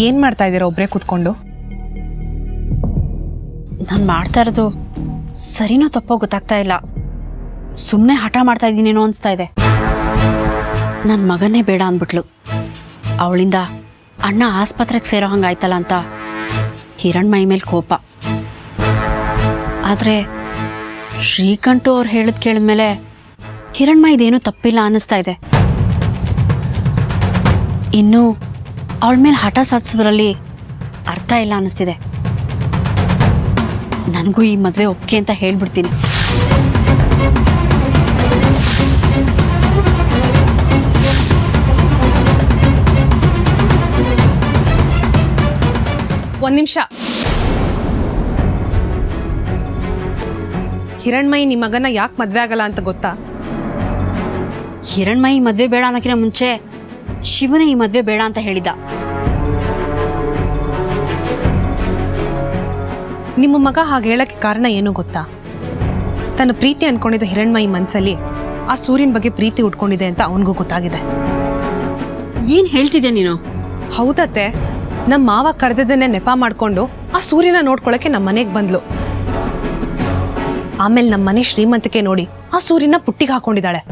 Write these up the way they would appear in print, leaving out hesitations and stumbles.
ಏನ್ ಮಾಡ್ತಾ ಇದ್ದೀರಾ ಒಬ್ರೇ ಕೂತ್ಕೊಂಡು? ನಾನು ಮಾಡ್ತಾ ಇರೋದು ಸರಿನೋ ತಪ್ಪೋ ಗೊತ್ತಾಗ್ತಾ ಇಲ್ಲ. ಸುಮ್ಮನೆ ಹಠ ಮಾಡ್ತಾ ಇದ್ದೀನೇನೋ ಅನಿಸ್ತಾ ಇದೆ. ನನ್ನ ಮಗನೇ ಬೇಡ ಅಂದ್ಬಿಟ್ಲು. ಅವಳಿಂದ ಅಣ್ಣ ಆಸ್ಪತ್ರೆಗೆ ಸೇರೋ ಹಂಗಾಯ್ತಲ್ಲ ಅಂತ ಹಿರಣ್ಮಯಿ ಮೇಲೆ ಕೋಪ. ಆದರೆ ಶ್ರೀಕಂಠು ಅವ್ರು ಹೇಳಿದ್ ಕೇಳಿದ್ಮೇಲೆ ಹಿರಣ್ಮಯಿದೇನೂ ತಪ್ಪಿಲ್ಲ ಅನ್ನಿಸ್ತಾ ಇದೆ. ಇನ್ನು ಅವಳ ಮೇಲೆ ಹಠ ಸಾಧಿಸೋದ್ರಲ್ಲಿ ಅರ್ಥ ಇಲ್ಲ ಅನ್ನಿಸ್ತಿದೆ. ನನಗೂ ಈ ಮದುವೆ ಒಪ್ಕೆ ಅಂತ ಹೇಳ್ಬಿಡ್ತೀನಿ. ಒಂದ್ ನಿಮಿಷ. ಹಿರಣ್ಮಯಿ ನಿಮ್ಮ ಮಗನ ಯಾಕೆ ಮದ್ವೆ ಆಗಲ್ಲ ಅಂತ ಗೊತ್ತಾ? ಹಿರಣ್ಮಯಿ ಮದ್ವೆ ಬೇಡ ಅನ್ನೋಕ್ಕಿಂತ ಮುಂಚೆ ಶಿವನೇ ಈ ಮದ್ವೆ ಬೇಡ ಅಂತ ಹೇಳಿದ. ನಿಮ್ಮ ಮಗ ಹಾಗೆ ಹೇಳಕ್ಕೆ ಕಾರಣ ಏನು ಗೊತ್ತಾ? ತನ್ನ ಪ್ರೀತಿ ಅನ್ಕೊಂಡಿದ್ದ ಹಿರಣ್ಮಯಿ ಮನ್ಸಲ್ಲಿ ಆ ಸೂರ್ಯನ ಬಗ್ಗೆ ಪ್ರೀತಿ ಉಟ್ಕೊಂಡಿದೆ ಅಂತ ಅವನಿಗೂ ಗೊತ್ತಾಗಿದೆ. ಏನ್ ಹೇಳ್ತಿದ್ಯಾ ನೀನು? ಹೌದತ್ತೆ, ನಮ್ಮ ಮಾವ ಕರೆದದನ್ನೇ ನೆಪ ಮಾಡ್ಕೊಂಡು ಆ ಸೂರ್ಯನ ನೋಡ್ಕೊಳಕ್ಕೆ ನಮ್ಮ ಮನೆಗೆ ಬಂದ್ಲು. ಆಮೇಲೆ ನಮ್ಮ ಮನೆ ಶ್ರೀಮಂತಿಕೆ ನೋಡಿ ಆ ಸೂರ್ಯನ ಪುಟ್ಟಿಗೆ ಹಾಕೊಂಡಿದ್ದಾಳೆ.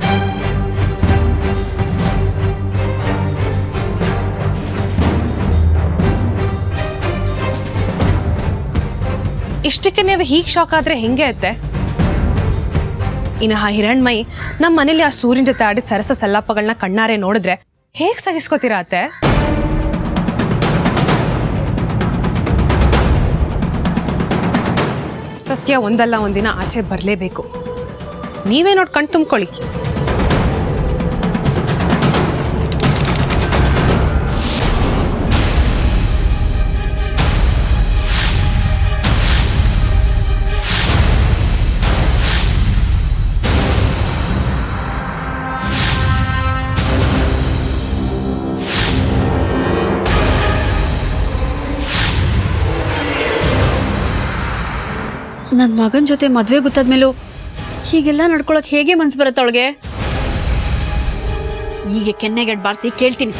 ಇಷ್ಟಕ್ಕೆ ನೀವು ಹೀಗೆ ಶಾಕ್ ಆದ್ರೆ ಹೆಂಗೆ ಅತ್ತೆ? ಇನ್ನು ಆ ಹಿರಣ್ಮಯಿ ನಮ್ಮ ಮನೇಲಿ ಆ ಸೂರ್ಯನ ಜೊತೆ ಆಡಿದ ಸರಸ ಸಲ್ಲಾಪಗಳನ್ನ ಕಣ್ಣಾರೆ ನೋಡಿದ್ರೆ ಹೇಗ್ ಸಹಿಸ್ಕೋತೀರಾ ಅತ್ತೆ? ಸತ್ಯ ಒಂದಲ್ಲ ಒಂದಿನ ಆಚೆ ಬರಲೇಬೇಕು. ನೀವೇ ನೋಡಿ ಕಣ್ ತುಂಬ್ಕೊಳ್ಳಿ. ನನ್ನ ಮಗನ ಜೊತೆ ಮದುವೆ ಗೊತ್ತಾದ್ಮೇಲೂ ಹೀಗೆಲ್ಲ ನಡ್ಕೊಳಕ್ ಹೇಗೆ ಮನ್ಸು ಬರುತ್ತೆ ಅವಳಿಗೆ? ಹೀಗೆ ಕೆನ್ನೆಗೆಡ್ ಬಾರಿಸಿ ಕೇಳ್ತೀನಿ.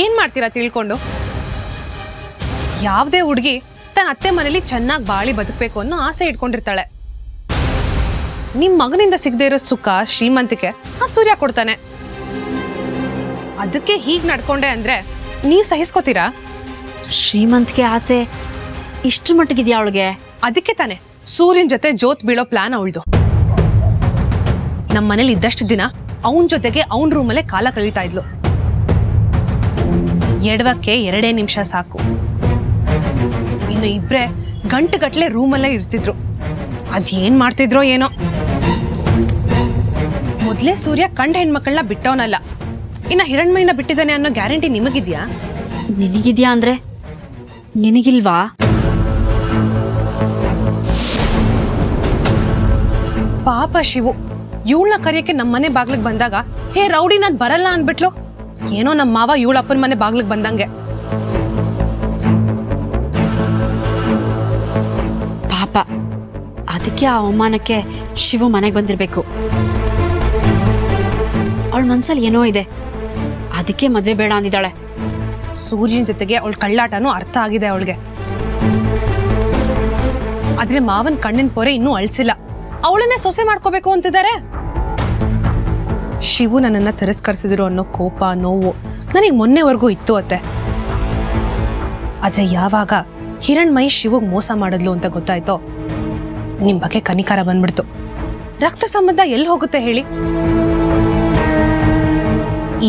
ಏನ್ ಮಾಡ್ತೀರಾ ತಿಳ್ಕೊಂಡು? ಯಾವುದೇ ಹುಡುಗಿ ತನ್ನ ಅತ್ತೆ ಮನೇಲಿ ಚೆನ್ನಾಗಿ ಬಾಳಿ ಬದುಕಬೇಕು ಅನ್ನೋ ಆಸೆ ಇಟ್ಕೊಂಡಿರ್ತಾಳೆ. ನಿಮ್ ಮಗನಿಂದ ಸಿಗದೆ ಇರೋ ಸುಖ ಶ್ರೀಮಂತಿಕೆ ಆ ಸೂರ್ಯ ಕೊಡ್ತಾನೆ. ಅದಕ್ಕೆ ಹೀಗ್ ನಡ್ಕೊಂಡೆ ಅಂದ್ರೆ ನೀವ್ ಸಹಿಸ್ಕೋತೀರಾ? ಶ್ರೀಮಂತಿಕೆ ಆಸೆ ಇಷ್ಟ್ರ ಮಟ್ಟಿಗಿದ್ಯಾ ಅವಳಿಗೆ? ಅದಕ್ಕೆ ತಾನೆ ಸೂರ್ಯನ ಜೊತೆ ಜೋತ್ ಬೀಳೋ ಪ್ಲಾನ್ ಅವಳ್ದು. ನಮ್ಮ ಮನೇಲಿ ಇದ್ದಷ್ಟು ದಿನ ಅವನ್ ಜೊತೆಗೆ ಅವನ್ ರೂಮಲ್ಲೇ ಕಾಲ ಕಳೀತಾ ಇದ್ಲು. ಎಡವಕ್ಕೆ 2 ನಿಮಿಷ ಸಾಕು. ಇನ್ನು ಇಬ್ರೆ ಗಂಟೆಗಟ್ಲೆ ರೂಮಲ್ಲೇ ಇರ್ತಿದ್ರು. ಅದೇನ್ ಮಾಡ್ತಿದ್ರೋ ಏನೋ. ಮೊದ್ಲೇ ಸೂರ್ಯ ಕಂಡ ಹೆಣ್ಮಕ್ಳನ್ನ ಬಿಟ್ಟವನಲ್ಲ. ಇನ್ನ ಹಿರಣ್ಮಯಿನ ಬಿಟ್ಟಿದ್ದಾನೆ ಅನ್ನೋ ಗ್ಯಾರಂಟಿ ನಿಮಗಿದ್ಯಾ? ನಿನಗಿದ್ಯಾ ಅಂದ್ರೆ ನಿನಗಿಲ್ವಾ? ಪಾಪ ಶಿವು ಇವಳನ್ನ ಕರೆಯಕ್ಕೆ ನಮ್ಮ ಮನೆ ಬಾಗ್ಲಿಗೆ ಬಂದಾಗ ಹೇ ರೌಡಿ ನಾನ್ ಬರಲ್ಲ ಅಂದ್ಬಿಟ್ಲು. ಏನೋ ನಮ್ಮ ಮಾವ ಇವಳಪ್ಪನ ಮನೆ ಬಾಗ್ಲಿಗೆ ಬಂದಂಗೆ. ಪಾಪ ಅದಕ್ಕೆ ಆ ಅವಮಾನಕ್ಕೆ ಶಿವು ಮನೆಗೆ ಬಂದಿರ್ಬೇಕು. ಅವಳ ಮನ್ಸಲ್ಲಿ ಏನೋ ಇದೆ, ಅದಕ್ಕೆ ಮದ್ವೆ ಬೇಡ ಅಂದಿದ್ದಾಳೆ. ಸೂರ್ಯನ ಜೊತೆಗೆ ಅವಳ ಕಳ್ಳಾಟನೂ ಅರ್ಥ ಆಗಿದೆ ಅವಳಿಗೆ. ಆದ್ರೆ ಮಾವನ್ ಕಣ್ಣಿನ ಪೊರೆ ಇನ್ನೂ ಅಳಿಸಿಲ್ಲ. ಅವಳನ್ನೇ ಸೊಸೆ ಮಾಡ್ಕೋಬೇಕು ಅಂತಿದ್ದಾರೆ. ಶಿವು ನನ್ನನ್ನ ತಿರಸ್ಕರಿಸಿದ್ರು ಅನ್ನೋ ಕೋಪ ನೋವು ನನಗೆ ಮೊನ್ನೆವರೆಗೂ ಇತ್ತು ಅತ್ತೆ. ಆದ್ರೆ ಯಾವಾಗ ಹಿರಣ್ಮಯಿ ಶಿವಗ್ ಮೋಸ ಮಾಡಿದ್ಲು ಅಂತ ಗೊತ್ತಾಯ್ತೋ ನಿಮ್ ಬಗ್ಗೆ ಕನಿಕಾರ ಬಂದ್ಬಿಡ್ತು. ರಕ್ತ ಸಂಬಂಧ ಎಲ್ಲಿ ಹೋಗುತ್ತೆ ಹೇಳಿ?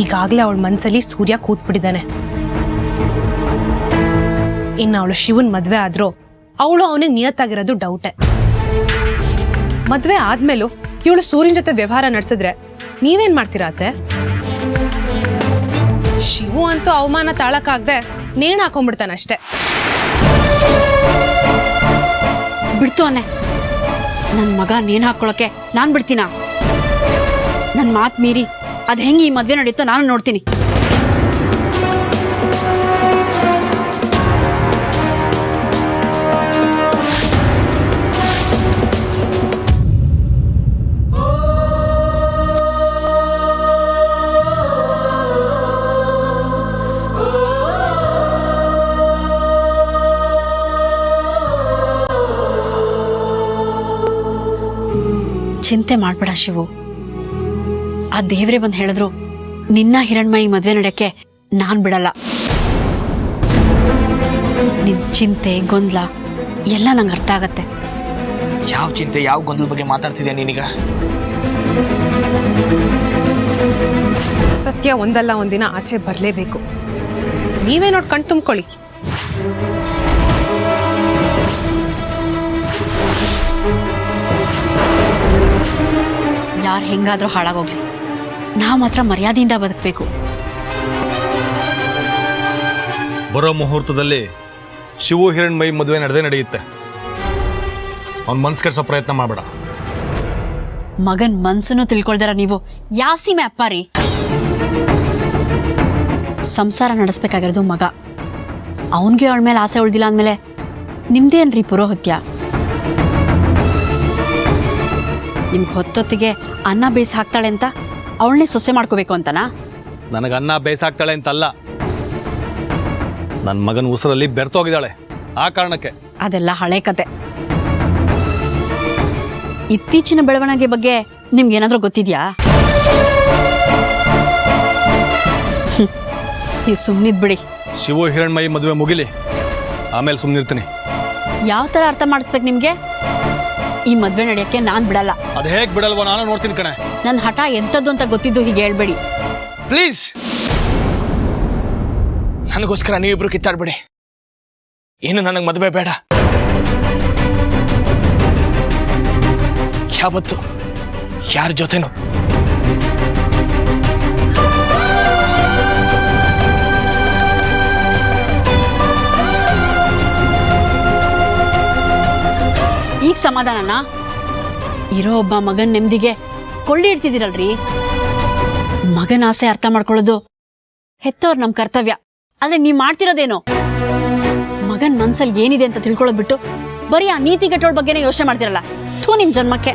ಈಗಾಗ್ಲೇ ಅವಳ ಮನ್ಸಲ್ಲಿ ಸೂರ್ಯ ಕೂತ್ಬಿಟ್ಟಿದ್ದಾನೆ. ಇನ್ನು ಅವಳು ಶಿವನ್ ಮದ್ವೆ ಆದ್ರೂ ಅವಳು ಅವನಿಗೆ ನಿಯತ್ತಾಗಿರೋದು ಡೌಟೆ. ಮದ್ವೆ ಆದ್ಮೇಲೂ ಇವಳು ಸೂರ್ಯನ ಜೊತೆ ವ್ಯವಹಾರ ನಡೆಸಿದ್ರೆ ನೀವೇನ್ ಮಾಡ್ತೀರಾ ಅತ್ತೆ? ಶಿವು ಅಂತೂ ಅವಮಾನ ತಾಳಕ್ಕಾಗದೆ ನೇಣು ಹಾಕೊಂಡ್ಬಿಡ್ತಾನಷ್ಟೆ. ಬಿಡ್ತು ಅನ್ನೆ. ನನ್ನ ಮಗ ನೇಣು ಹಾಕೊಳಕ್ಕೆ ನಾನ್ ಬಿಡ್ತೀನ? ನನ್ನ ಮಾತು ಮೀರಿ ಅದ್ ಹೆಂಗೆ ಈ ಮದ್ವೆ ನಡೆಯುತ್ತೋ ನಾನು ನೋಡ್ತೀನಿ. ಚಿಂತೆ ಮಾಡ್ಬೇಡ ಶಿವು. ಆ ದೇವ್ರೆ ಬಂದು ಹೇಳಿದ್ರು ನಿನ್ನ ಹಿರಣ್ಮಯಿ ಮದ್ವೆ ನಡೆಯಕ್ಕೆ ನಾನ್ ಬಿಡಲ್ಲ. ನಿನ್ ಚಿಂತೆ ಗೊಂದಲ ಎಲ್ಲ ನಂಗೆ ಅರ್ಥ ಆಗತ್ತೆ. ಯಾವ ಚಿಂತೆ ಯಾವ ಗೊಂದಲದ ಬಗ್ಗೆ ಮಾತಾಡ್ತಿದ್ಯಾ ನೀನೀಗ? ಸತ್ಯ ಒಂದಲ್ಲ ಒಂದಿನ ಆಚೆ ಬರಲೇಬೇಕು. ನೀವೇ ನೋಡಿ ಕಣ್ ತುಂಬ್ಕೊಳ್ಳಿ. ಯಾರು ಹೆಂಗಾದ್ರೂ ಹಾಳಾಗೋಗ್ಲಿ, ನಾವು ಮಾತ್ರ ಮರ್ಯಾದೆಯಿಂದ ಬದುಕಬೇಕು. ಬರೋ ಮುಹೂರ್ತದಲ್ಲಿ ಶಿವು ಹಿರಣ್ಮಯಿ ಮದುವೆ ನಡೆಯುತ್ತೆ. ಅವ್ನ ಮನ್ಸು ಕೆಡ್ಸೋ ಪ್ರಯತ್ನ ಮಾಡಬೇಡ. ಮಗನ್ ಮನ್ಸನ್ನು ತಿಳ್ಕೊಳ್ದಾರ ನೀವು ಯಾವ ಸೀಮೆ ಅಪ್ಪಾರಿ? ಸಂಸಾರ ನಡೆಸ್ಬೇಕಾಗಿರೋದು ಮಗ. ಅವನ್ಗೆ ಅವಳ ಮೇಲೆ ಆಸೆ ಉಳ್ದಿಲ್ಲ ಅಂದಮೇಲೆ ನಿಮ್ದೇನ್ರಿ ಪುರೋಹಿತ್ಯ? ನಿಮ್ಗೆ ಹೊತ್ತೊತ್ತಿಗೆ ಅನ್ನ ಬೇಯಿಸಿ ಹಾಕ್ತಾಳೆ ಅಂತ ಅವಳನ್ನೇ ಸೊಸೆ ಮಾಡ್ಕೋಬೇಕು ಅಂತನಾ? ನನಗೆ ಅನ್ನ ಬೇಯಿಸಾಕ್ತಾಳೆ ಅಂತಲ್ಲ, ನನ್ನ ಮಗನ ಉಸಿರಲ್ಲಿ ಬೆರ್ತೋಗಿದ್ದಾಳೆ, ಆ ಕಾರಣಕ್ಕೆ. ಅದೆಲ್ಲ ಹಳೆ ಕತೆ. ಇತ್ತೀಚಿನ ಬೆಳವಣಿಗೆ ಬಗ್ಗೆ ನಿಮ್ಗೇನಾದ್ರೂ ಗೊತ್ತಿದ್ಯಾ? ನೀವು ಸುಮ್ಮನಿದ್ ಬಿಡಿ. ಶಿವು ಹಿರಣ್ಮಯಿ ಮದುವೆ ಮುಗಿಲಿ, ಆಮೇಲೆ ಸುಮ್ಮನಿರ್ತೀನಿ. ಯಾವ ಥರ ಅರ್ಥ ಮಾಡಿಸ್ಬೇಕು ನಿಮಗೆ? ಈ ಮದುವೆ ನಡೆಯೋಕ್ಕೆ ನಾನು ಬಿಡಲ್ಲ. ಅದು ಹೇಗೆ ಬಿಡಲ್ವೋ ನಾನು ನೋಡ್ತೀನಿ ಕಣೆ. ನನ್ನ ಹಠ ಎಂಥದ್ದು ಅಂತ ಗೊತ್ತಿದ್ದು ಹೀಗೆ ಹೇಳ್ಬೇಡಿ ಪ್ಲೀಸ್. ನನಗೋಸ್ಕರ ನೀವಿಬ್ರು ಕಿತ್ತಾಡ್ಬೇಡಿ. ಏನು ನನಗೆ ಮದುವೆ ಬೇಡ. ಯಾವತ್ತು ಯಾರ ಜೊತೆನೂ ಈಗ ಸಮಾಧಾನನ? ಇರೋ ಒಬ್ಬ ಮಗನ್ ನೆಮ್ಮದಿಗೆ ಕೊಳ್ಳಿ ಇಡ್ತಿದ್ದೀರಲ್ರಿ. ಮಗನ ಆಸೆ ಅರ್ಥ ಮಾಡ್ಕೊಳ್ಳೋದು ಹೆತ್ತವ್ರು ನಮ್ ಕರ್ತವ್ಯ. ಆದ್ರೆ ನೀವ್ ಮಾಡ್ತಿರೋದೇನೋ? ಮಗನ್ ಮನ್ಸಲ್ಲಿ ಏನಿದೆ ಅಂತ ತಿಳ್ಕೊಳ್ಳೋದ್ ಬಿಟ್ಟು ಬರೀ ಆ ನೀತಿ ಗಟ್ಟೋಳ ಬಗ್ಗೆನೇ ಯೋಚನೆ ಮಾಡ್ತಿರಲ್ಲ. ಥೂ ನಿಮ್ ಜನ್ಮಕ್ಕೆ.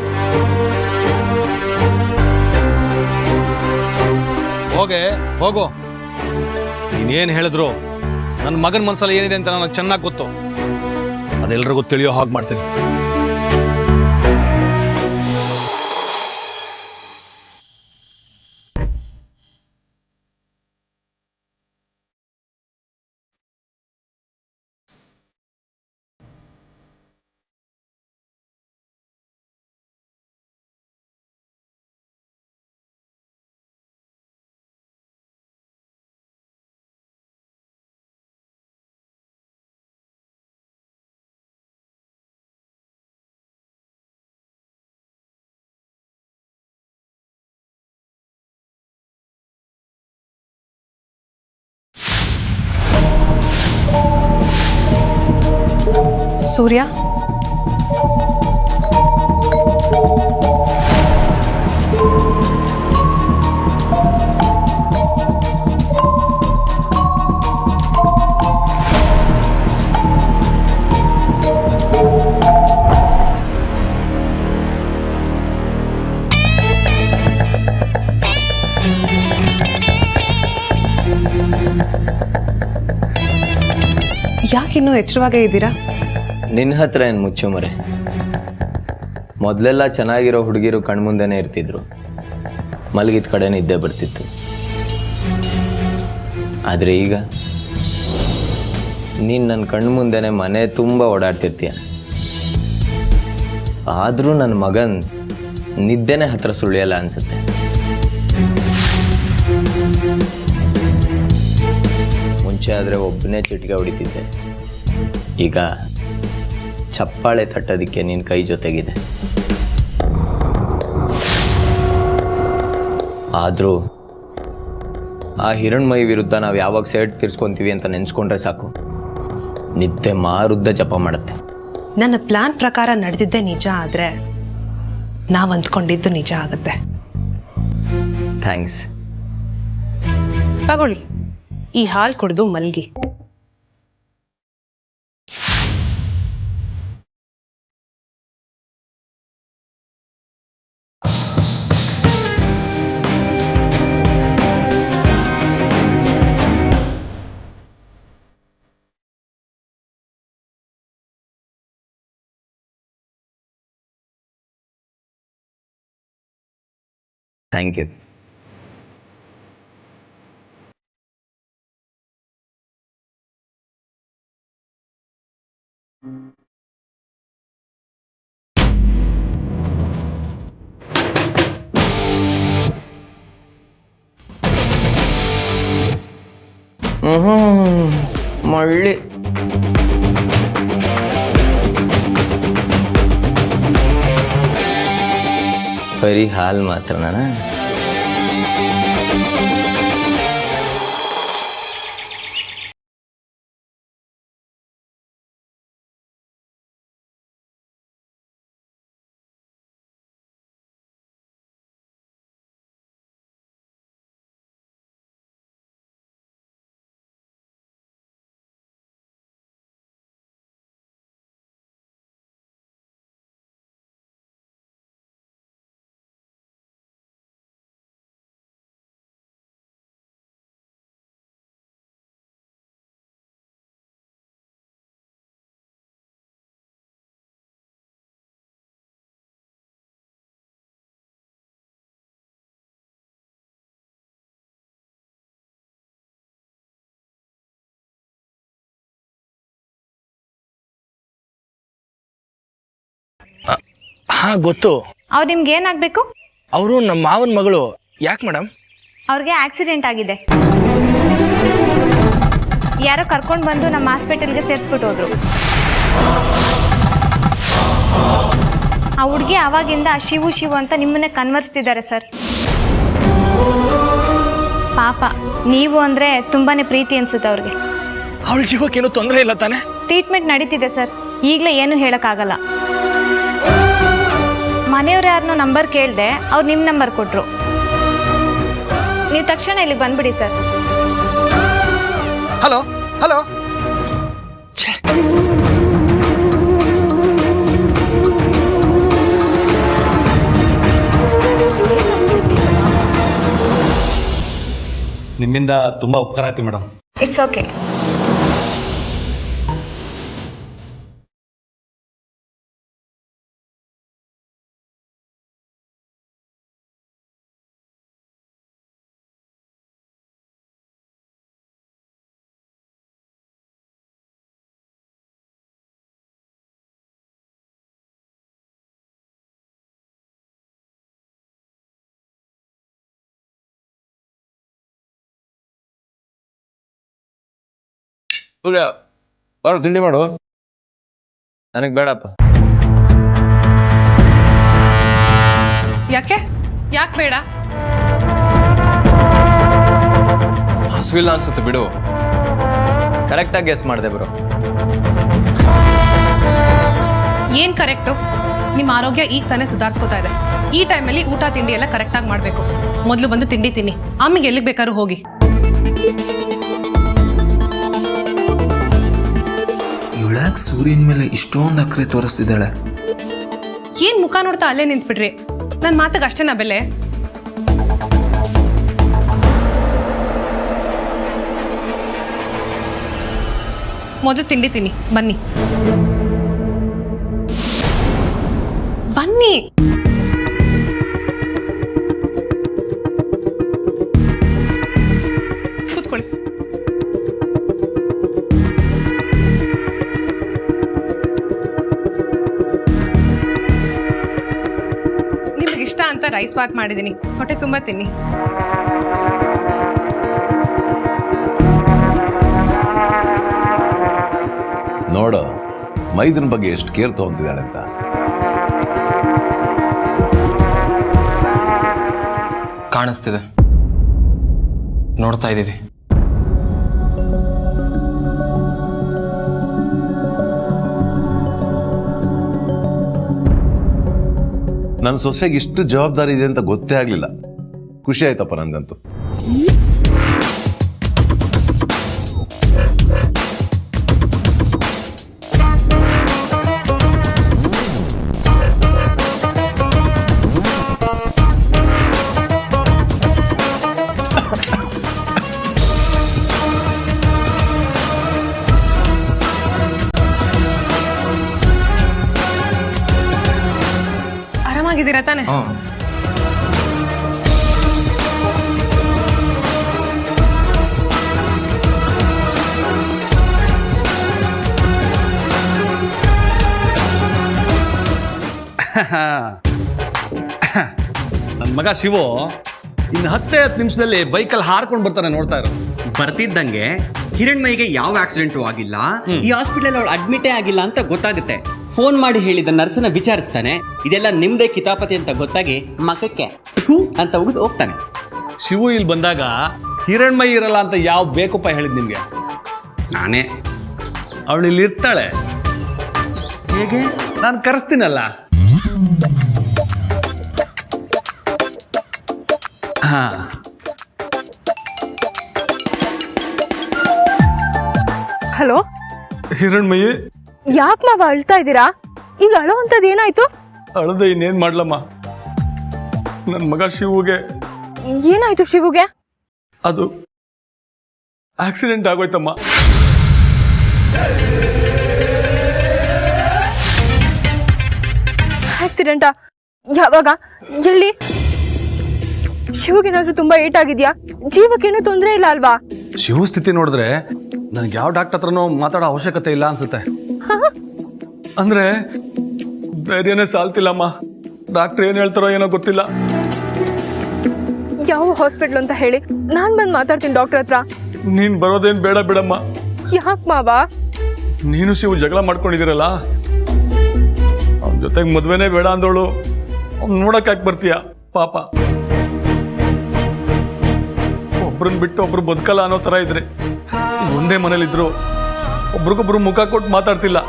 ಹೋಗು. ನೀನೇನು ಹೇಳಿದ್ರು ನನ್ನ ಮಗನ ಮನಸ್ಸಲ್ಲಿ ಏನಿದೆ ಅಂತ ನನಗೆ ಚೆನ್ನಾಗಿ ಗೊತ್ತು. ಅದೆಲ್ಲರಿಗೂ ತಿಳಿಯೋ ಹಾಗೆ ಮಾಡ್ತೀನಿ. ಸೂರ್ಯ, ಯಾಕಿನ್ನೂ ಎಚ್ಚರವಾಗೇ ಇದ್ದೀರಾ? ನಿನ್ನ ಹತ್ರ ಏನು ಮುಚ್ಚು ಮರೆ? ಮೊದಲೆಲ್ಲ ಚೆನ್ನಾಗಿರೋ ಹುಡುಗಿರು ಕಣ್ಮುಂದೆನೇ ಇರ್ತಿದ್ರು, ಮಲಗಿದ ಕಡೆ ನಿದ್ದೆ ಬರ್ತಿತ್ತು. ಆದರೆ ಈಗ ನೀನು ನನ್ನ ಕಣ್ಮುಂದೆನೇ ಮನೆ ತುಂಬ ಓಡಾಡ್ತಿರ್ತೀಯ. ಆದರೂ ನನ್ನ ಮಗನ್ ನಿದ್ದೆನೇ ಹತ್ರ ಸುಳಿಯಲ್ಲ ಅನ್ಸುತ್ತೆ. ಮುಂಚೆ ಆದರೆ ಒಬ್ಬನೇ ಚಿಟಿಕೆ ಹೊಡಿತಿದ್ದೆ, ಈಗ ಚಪ್ಪಾಳೆ ತಟ್ಟೋದಕ್ಕೆ ನಿನ್ನ ಕೈ ಜೊತೆಗಿದೆ. ಆದರೂ ಆ ಹಿರಣ್ಮಯಿ ವಿರುದ್ಧ ನಾವು ಯಾವಾಗ ಸೇಡ್ ತೀರ್ಸ್ಕೊತೀವಿ ಅಂತ ನೆನೆಸ್ಕೊಂಡ್ರೆ ಸಾಕು, ನಿದ್ದೆ ಮಾರುದ್ದ ಜಪ ಮಾಡುತ್ತೆ. ನನ್ನ ಪ್ಲಾನ್ ಪ್ರಕಾರ ನಡೆದಿದ್ದೆ ನಿಜ ಆದರೆ ನಾವು ಅಂದ್ಕೊಂಡಿದ್ದು ನಿಜ ಆಗುತ್ತೆ. ಥ್ಯಾಂಕ್ಸ್. ತಗೊಳ್ಳಿ, ಈ ಹಾಲು ಕುಡಿದು ಮಲ್ಗಿ. Thank you. ಮಳ್ಳಿ ಬರೀ ಹಾಲು ಮಾತ್ರ ನಾನು. ಹಾ ಗೊತ್ತು. ಅವ್ರು ನಿಮ್ಗೆ ಏನಾಗಬೇಕು? ಅವರು ನಮ್ಮ ಮಾವನ ಮಗಳು. ಯಾಕೆ ಮೇಡಮ್? ಅವ್ರಿಗೆ ಆಕ್ಸಿಡೆಂಟ್ ಆಗಿದೆ. ಯಾರೋ ಕರ್ಕೊಂಡು ಬಂದು ನಮ್ಮ ಹಾಸ್ಪಿಟಲ್ಗೆ ಸೇರಿಸ್ಬಿಟ್ಟು ಹೋದ್ರು. ಆ ಹುಡುಗಿ ಆವಾಗಿಂದ ಶಿವು ಶಿವು ಅಂತ ನಿಮ್ಮನ್ನೇ ಕನ್ವರ್ಸ್ತಿದ್ದಾರೆ ಸರ್. ಪಾಪ, ನೀವು ಅಂದರೆ ತುಂಬಾ ಪ್ರೀತಿ ಅನ್ಸುತ್ತೆ ಅವ್ರಿಗೆ. ಅವಳ ಜೀವಕ್ಕೇನು ತೊಂದರೆ ಇಲ್ಲ ತಾನೆ? ಟ್ರೀಟ್ಮೆಂಟ್ ನಡೀತಿದೆ ಸರ್. ಈಗಲೇ ಏನು ಹೇಳೋಕ್ಕಾಗಲ್ಲ. ಮನೆಯವ್ರು ಯಾರನ್ನೋ ನಂಬರ್ ಕೇಳಿದೆ, ಅವ್ರು ನಿಮ್ಮ ನಂಬರ್ ಕೊಟ್ಟರು. ನೀವು ತಕ್ಷಣ ಇಲ್ಲಿಗೆ ಬಂದ್ಬಿಡಿ ಸರ್. Hello hello. ನಿಮ್ಮಿಂದ ತುಂಬಾ ಉಪಕಾರ ಆಯ್ತು ಮೇಡಮ್. It's okay. ಬರೋ ತಿಂಡಿ ಮಾಡು. ನನಗೆ ಬೇಡಪ್ಪ. ಯಾಕೆ ಬೇಡ? ಹಸುವಿಲ್ಲ ಅನ್ಸುತ್ತೆ ಬಿಡು. ಕರೆಕ್ಟಾಗಿ ಗೆಸ್ ಮಾಡಿದೆ ಬ್ರೋ. ಏನ್ ಕರೆಕ್ಟು? ನಿಮ್ಮ ಆರೋಗ್ಯ ಈಗ ತಾನೇ ಸುಧಾರಿಸ್ಕೋತಾ ಇದೆ. ಈ ಟೈಮಲ್ಲಿ ಊಟ ತಿಂಡಿ ಎಲ್ಲ ಕರೆಕ್ಟಾಗಿ ಮಾಡಬೇಕು. ಮೊದಲು ಬಂದು ತಿಂಡಿ ತಿನ್ನಿ, ಆಮೇಲೆ ಎಲ್ಲಿಗೆ ಬೇಕಾದ್ರೂ ಹೋಗಿ. ಇವಳ್ಯಾಕೆ ಸೂರ್ಯನ ಮೇಲೆ ಇಷ್ಟೊಂದು ಅಕ್ರೆ ತೋರಿಸ್ತಿದ್ದಾಳೆ? ಏನ್ ಮುಖ ನೋಡ್ತಾ ಅಲ್ಲೇ ನಿಂತ್ಬಿಡ್ರಿ. ನನ್ನ ಮಾತಿಗೆ ಅಷ್ಟೇನಾ ಬೆಲೆ? ಮೊದಲು ತಿಂಡಿ ತಿನ್ನಿ, ಬನ್ನಿ ಬನ್ನಿ. ಕೂತ್ಕೊಳ್ಳಿ. ನಿಮ್ಗೆ ಇಷ್ಟ ಅಂತ ರೈಸ್ ಬಾತ್ ಮಾಡಿದ್ದೀನಿ. ಹೊಟ್ಟೆ ತುಂಬ ತಿನ್ನಿ. ನೋಡು ಮೈದನ್ ಬಗ್ಗೆ ಎಷ್ಟು ಕೇರ್ ತಗೊಂತಿದ್ದಾಳೆ ಅಂತ. ಕಾಣಿಸ್ತಿದೆ, ನೋಡ್ತಾ ಇದ್ದೀವಿ. ನನ್ನ ಸೊಸೆಗೆ ಇಷ್ಟು ಜವಾಬ್ದಾರಿ ಇದೆ ಅಂತ ಗೊತ್ತೇ ಆಗಲಿಲ್ಲ. ಖುಷಿ ಆಯ್ತಪ್ಪ ನನಗಂತೂ. ಆರಾಮಾಗಿದ್ದೀರಾ ತಾನೆ? ನನ್ನ ಮಗ ಶಿವು ಇನ್ನು 10 ನಿಮಿಷದಲ್ಲಿ ಬೈಕಲ್ಲಿ ಹಾರ್ಕೊಂಡು ಬರ್ತಾನೆ, ನೋಡ್ತಾ ಇರೋ. ಬರ್ತಿದ್ದಂಗೆ ಹಿರಣ್ಮಯಿಗೆ ಯಾವ ಆಕ್ಸಿಡೆಂಟು ಆಗಿಲ್ಲ, ಈ ಹಾಸ್ಪಿಟಲ್ ಅವಳು ಅಡ್ಮಿಟೇ ಆಗಿಲ್ಲ ಅಂತ ಗೊತ್ತಾಗುತ್ತೆ. ಫೋನ್ ಮಾಡಿ ಹೇಳಿದ ನರ್ಸನ್ನ ವಿಚಾರಿಸ್ತಾನೆ. ಇದೆಲ್ಲ ನಿಮ್ದೇ ಕಿತಾಪತಿ ಅಂತ ಗೊತ್ತಾಗಿ ಮಗಕ್ಕೆ ಥು ಅಂತ ಉಗಿದು ಹೋಗ್ತಾನೆ. ಶಿವು ಇಲ್ಲಿ ಬಂದಾಗ ಹಿರಣ್ಮಯಿ ಇರಲ್ಲ ಅಂತ ಯಾವ ಬೇಕಪ್ಪ ಹೇಳಿದ್ ನಿಮ್ಗೆ? ನಾನೇ. ಅವಳು ಇಲ್ಲಿ ಇರ್ತಾಳೆ. ಹೇಗೆ? ನಾನು ಕರೆಸ್ತೀನಲ್ಲ. ಹಾ, ಹಲೋ, ಹಿರಣ್ಮಯಿ, ಯಾಕೆ ಮಾವ ಅಳ್ತಾ ಇದ್ದೀರಾ? ಈಗ ಅಳೋ ಅಂಥದ್ದು ಏನಾಯ್ತು? ಅಳದೆ ಇನ್ನೇನ್ ಮಾಡ್ಲಮ್ಮ, ನನ್ನ ಮಗ ಶಿವುಗೆ ಏನಾಯ್ತು ಶಿವುಗೆ? ಅದು ಆಕ್ಸಿಡೆಂಟ್ ಆಗೋಯ್ತಮ್ಮ. ಆಕ್ಸಿಡೆಂಟಾ? ಯಾವಾಗ? ಎಲ್ಲಿ? ಶಿವುಗೇನಾದ್ರೂ ತುಂಬಾ ಏಟ್ ಆಗಿದ್ಯಾ? ಜೀವಕ್ಕೇನು ತೊಂದರೆ ಇಲ್ಲ ಅಲ್ವಾ? ಶಿವು ಸ್ಥಿತಿ ನೋಡಿದ್ರೆ ನನಗೆ ಯಾವ ಡಾಕ್ಟರ್ ಹತ್ರನೂ ಮಾತಾಡೋ ಅವಶ್ಯಕತೆ ಇಲ್ಲ ಅನ್ಸುತ್ತೆ. ಅಂದ್ರೆ ಧೈರ್ಯನೇ ಸಾಲ್ತಿಲ್ಲಮ್ಮ. ಡಾಕ್ಟರ್ ಏನ್ ಹೇಳ್ತಾರೋ ಏನೋ ಗೊತ್ತಿಲ್ಲ. ಯಾವ ಹಾಸ್ಪಿಟ್ಲ್ ಅಂತ ಹೇಳಿ, ನಾನ್ ಬಂದು ಮಾತಾಡ್ತೀನಿ ಡಾಕ್ಟರ್ ಹತ್ರ. ನೀನ್ ಬರೋದೇನ್ ಬೇಡ ಬಿಡಮ್ಮ. ಯಾಕೆ ಮಾವ? ನೀನು ಶಿವು ಜಗಳ ಮಾಡ್ಕೊಂಡಿದ್ದೀರಲ್ಲ, ಅವನ ಜೊತೆಗೆ ಮದ್ವೆನೇ ಬೇಡ ಅಂದವಳು ಅವ್ನು ನೋಡಕ್ ಯಾಕೆ ಬರ್ತೀಯ? ಪಾಪ, ಒಬ್ರನ್ನ ಬಿಟ್ಟು ಒಬ್ರು ಬದುಕಲ್ಲ ಅನ್ನೋ ತರ ಇದ್ರೆ ಒಂದೇ ಮನೇಲಿದ್ರು ಒಬ್ರಿಗೊಬ್ರು ಮುಖ ಕೊಟ್ಟು ಮಾತಾಡ್ತಿಲ್ಲ.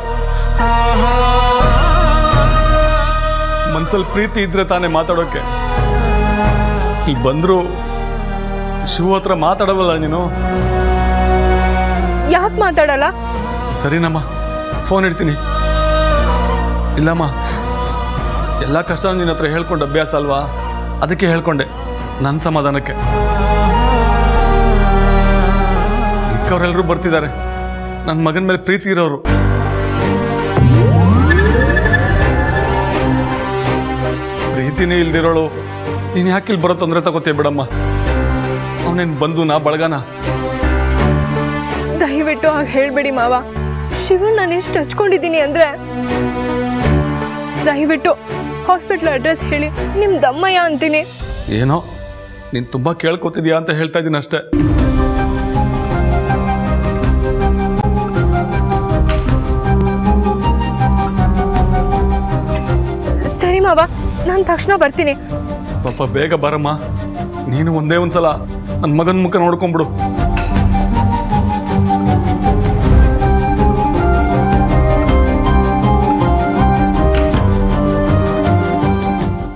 ಮನ್ಸಲ್ಲಿ ಪ್ರೀತಿ ಇದ್ರೆ ತಾನೇ ಮಾತಾಡೋಕೆ. ಇಲ್ಲಿ ಬಂದ್ರು ಶಿವು ಹತ್ರ ಮಾತಾಡವಲ್ಲ ನೀನು. ಯಾಕೆ ಮಾತಾಡಲ್ಲ? ಸರಿನಮ್ಮ, ಫೋನ್ ಇಡ್ತೀನಿ. ಇಲ್ಲಮ್ಮ, ಎಲ್ಲ ಕಷ್ಟ ನಿನ್ನ ಹತ್ರ ಹೇಳ್ಕೊಂಡು ಅಭ್ಯಾಸ ಅಲ್ವಾ, ಅದಕ್ಕೆ ಹೇಳ್ಕೊಂಡೆ, ನನ್ನ ಸಮಾಧಾನಕ್ಕೆ. ಮಿಕ್ಕವರೆಲ್ಲರೂ ಬರ್ತಿದ್ದಾರೆ, ನನ್ನ ಮಗನ ಮೇಲೆ ಪ್ರೀತಿ ಇರೋರು. ಪ್ರೀತಿನೇ ಇಲ್ದಿರೋಳು ನೀನು ಯಾಕೆ ಇಲ್ಲಿ ಬರೋ ತೊಂದರೆ ತಗೋತೀಯ? ಬಿಡಮ್ಮ, ಅವನೇನು ಬಂಧುನಾ ಬಳಗನ? ದಯವಿಟ್ಟು ಹಾಗೆ ಹೇಳ್ಬೇಡಿ ಮಾವ. ಶಿವನ್ ನಾನು ಎಷ್ಟು ಹಚ್ಕೊಂಡಿದ್ದೀನಿ ಅಂದ್ರೆ. ದಯವಿಟ್ಟು ಹಾಸ್ಪಿಟ್ಲ್ ಅಡ್ರೆಸ್ ಹೇಳಿ, ನಿಮ್ ದಮ್ಮಯ್ಯ ಅಂತೀನಿ. ಏನೋ ನೀನು ತುಂಬಾ ಕೇಳ್ಕೊತಿದ್ಯಾ ಅಂತ ಹೇಳ್ತಾ ಇದ್ದೀನಿ ಅಷ್ಟೇ. ಸರಿ ಮಾವ, ನಾನು ತಕ್ಷಣ ಬರ್ತೀನಿ. ಸ್ವಲ್ಪ ಬೇಗ ಬರಮ್ಮ. ನೀನು ಒಂದೇ ಒಂದ್ಸಲ ನನ್ನ ಮಗನ ಮುಖ ನೋಡ್ಕೊಂಡ್ಬಿಡು.